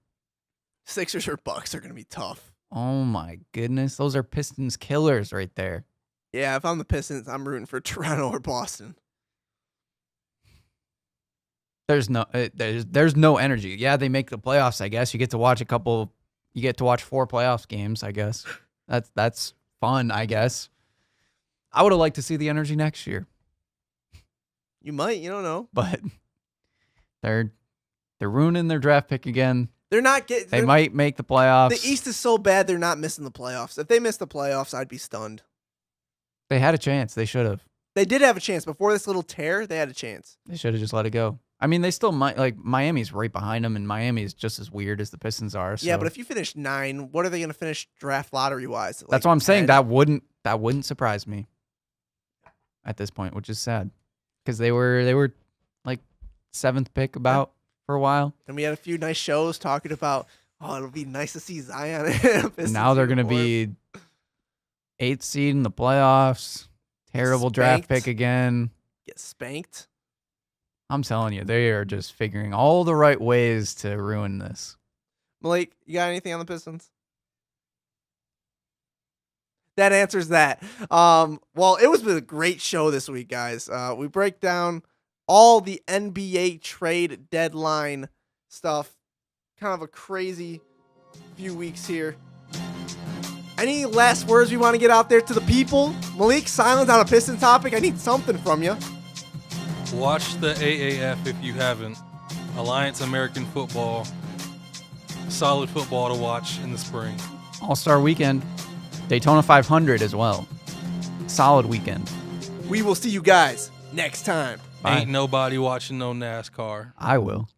Sixers or Bucks are going to be tough. Oh my goodness. Those are Pistons killers right there. Yeah, if I'm the Pistons, I'm rooting for Toronto or Boston. There's no energy. Yeah, they make the playoffs, I guess. You get to watch a couple You get to watch 4 playoffs games, I guess. That's fun, I guess. I would have liked to see the energy next year, You might. You don't know. but they're ruining their draft pick again. They're not getting. They might make the playoffs. The East is so bad, they're not missing the playoffs. If they miss the playoffs, I'd be stunned. They had a chance. They should have. They did have a chance before this little tear. They had a chance. They should have just let it go. I mean, they still might. Like, Miami's right behind them, and Miami is just as weird as the Pistons are. So. Yeah, but if you finish 9, what are they going to finish draft lottery wise? That's what I'm saying. That wouldn't surprise me at this point, which is sad because they were like 7th pick about for a while. And we had a few nice shows talking about, it'll be nice to see Zion. Now they're going to be 8th seed in the playoffs. Terrible draft pick again. Get spanked. I'm telling you, they are just figuring all the right ways to ruin this. Malik, you got anything on the Pistons? That answers that. Well, it was a great show this week, guys. We break down all the NBA trade deadline stuff. Kind of a crazy few weeks here. Any last words we want to get out there to the people? Malik, silent on a Piston topic. I need something from you. Watch the AAF if you haven't. Alliance American Football. Solid football to watch in the spring. All-Star Weekend. Daytona 500 as well. Solid weekend. We will see you guys next time. Bye. Ain't nobody watching no NASCAR. I will.